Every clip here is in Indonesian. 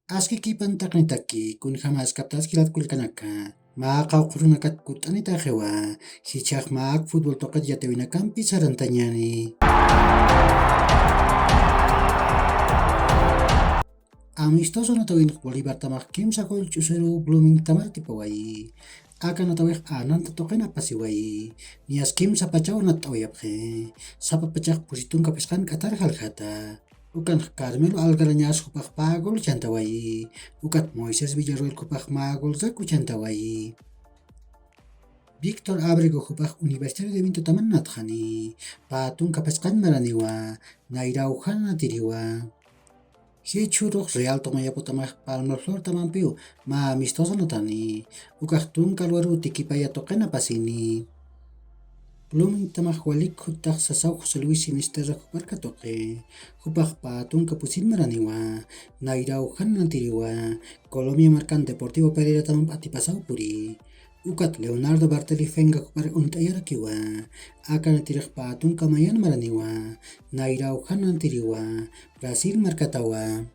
Aski kipantaknitaki kun jamás kaptas kilat kulkanaka. Maqaw qrunakat kut'anita qhiwa. Hichaq maq fútbol toqat yatewinakampi sarantañani. Amistoso natawin Bolívar tamaq kimsa gol ch'usiru Blooming tamartipawayi. Aka natawih ananta toqena pasiwayi. Nias kimsa pachaw nat'awayapqe. Sapa pachaq pusitun kapisqan k'atar jalhata. Ukan Carmelo Algarañas hupaq pagol chantawayi. Ukat Moisés Villarroel hupaq magol zaku chantawayi. Víctor Abrego hupaq Universitario de Vinto taman natqani. Patun kapisqan maraniwa. Nairau hana tiriwa. Hichuruq Real Tomayapo tamaq Palmaflor tamanpiu ma amistoso notani. Ukaq tunkalwaru tikipaya toqena pasini. Blooming tamaq walik hutaq sasaw José Luis Sinisterra huparka toqe. Hupaq patunka pusin maraniwa. Nairau hanantiriwa. Colombia marcan Deportivo Pereira taman patipasaw puri. Ukat Leonardo Bartoli Fenga hupar untayarakiwa. Aka natiraq patunka mayan maraniwa. Nairau hanantiriwa. Brasil markatawa.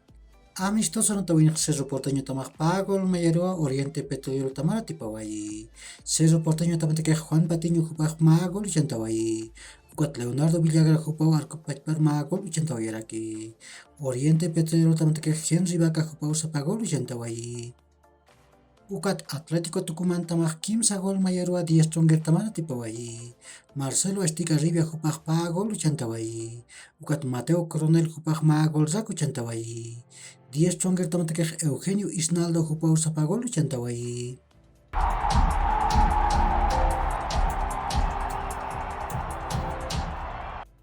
Amistoso natawin Cerro Porteño tamaq pagol mayarua Oriente Petrolero tamara tipawayi. Cerro Porteño tamantikej Juan Patiño hupaq magol chantawayi. Ukat Leonardo Villagra hupaw arkupachpar magol chantawayaraki. Oriente Petrolero tamantikej Henry Vaca hupaw sapagol chantawayi. Ukat Atlético Tucumán tamaq kimsa gol mayarua 10 chonguer tamara tipawayi. Marcelo Estica Rivia hupaq pagol chantawayi. Ukat Mateo Coronel hupaq magol zaku chantawayi. 10 chonguer tamantikej Eugenio Isnaldo hupaw sapagol chantawayi.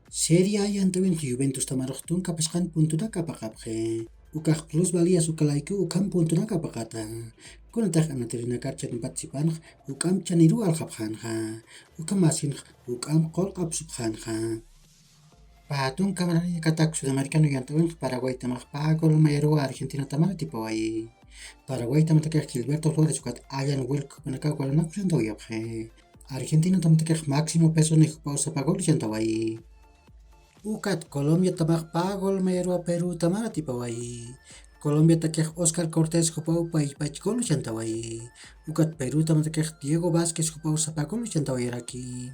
Serie A yantawin Juventus tamarujtun kapasqan puntuna kapaqapqe. Ukaq plusvalías ukalayku ukam puntuna kapaqata. Kunataq anatirinacar chanin participanq ukam chaniru alqapqanqa. Ukam masinq ukam qolqapsupqanqa. Patun kamarani katak Sudamericano yantawin Paraguay tamaq pagol mayarua Argentina tamara tipawayi. Paraguay tamantikej Gilberto Flores ukat Ayan Wilk hupanaka walanaku chantawayapqe. Argentina tamantikej Máximo Pesoni hupaw sapagol chantawayi. Ukat Colombia tamaq pagol mayarua Peru tamara tipawayi. Colombia takej Oscar Cortés hupaw paypachgol chantawayi. Ukat Peru tamantikej Diego Vázquez hupaw sapagol chantawayaraki.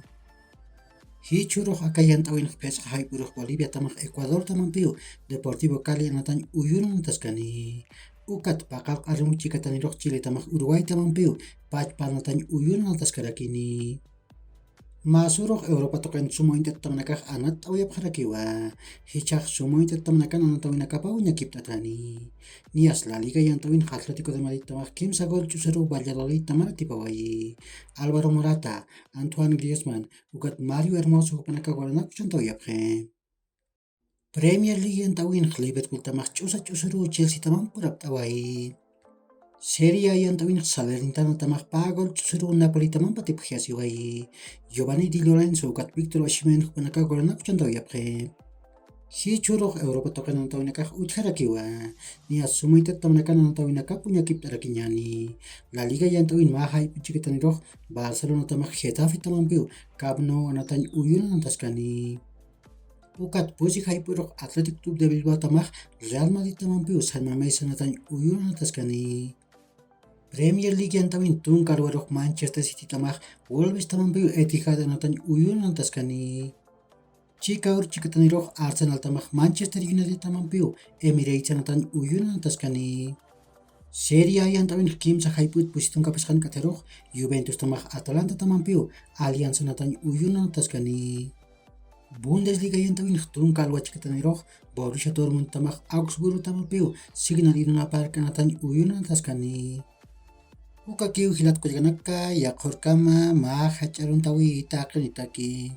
Hichuruq aka yantawin pesqa haypuruq Bolivia tamaq Ecuador tamanpiu Deportivo Cali anatañ uyunan taskani. Ukat paqal q'arimuq chikataniruq Chile tamaq Uruguay tamanpiu pachpa anatañ uyunan taskarakini. Masuruq Europa toqen sumointet tamanakaj anat t'awayapqarakiwa. Hichaq sumointet tamanakan anatawinakapaw ñakipt'atani. Nias La Liga yantawin Atlético de Madrid tamaq kimsa gol ch'usiru Valladolid tamara tipawayi. Álvaro Morata, Antoine Griezmann, ukat Mario Hermoso hupanaka walanaku chantawayapqe. Premier League yantawin Liverpool tamaq ch'usa ch'usiru Chelsea taman purap t'awayi. Serie A yantawin Salernitana tamaq pagol ch'usiru Napoli taman patipqyasiwayi. Giovanni Di Lorenzo ukat Victor Osimhen hupanaka walanaku chantawayapqe. Hichuruq Europa toqen anatawinakaj utqarakiwa. Nias sumointet tamanakan anatawinakapu ñakipt'arakiñani. La Liga yantawin ma haypu chikataniruq Barcelona tamaq Getafe tamanpiu Camp Nou anatañ uyunan taskani. Ukat Pusi haypuruq Athletic Club de Bilbao tamaq Real Madrid tamanpiu San Mamés anatañ uyunan taskani. Premier League yantawin tunkalwaruq Manchester City tamaq Wolves tamanpiu Etihad anatañ uyunan taskani. Chikawr chikataniruq Arsenal tamaq Manchester United tamanpiu Emirates anatañ uyunan taskani. Serie A yantawin kimsa hayput pusitun kapasqan k'ataruq Juventus tamaq Atalanta tamanpiu Alianza anatañ uyunan taskani. Bundesliga yantawin tunkalwa chikataniruq Borussia Dortmund tamaq Augsburgo tamanpiu Signal Iduna Park anatañ uyunan taskani. Uka kiw hilat kullkanaka yaqhurkama ma hach'aruntawi taqinitaki.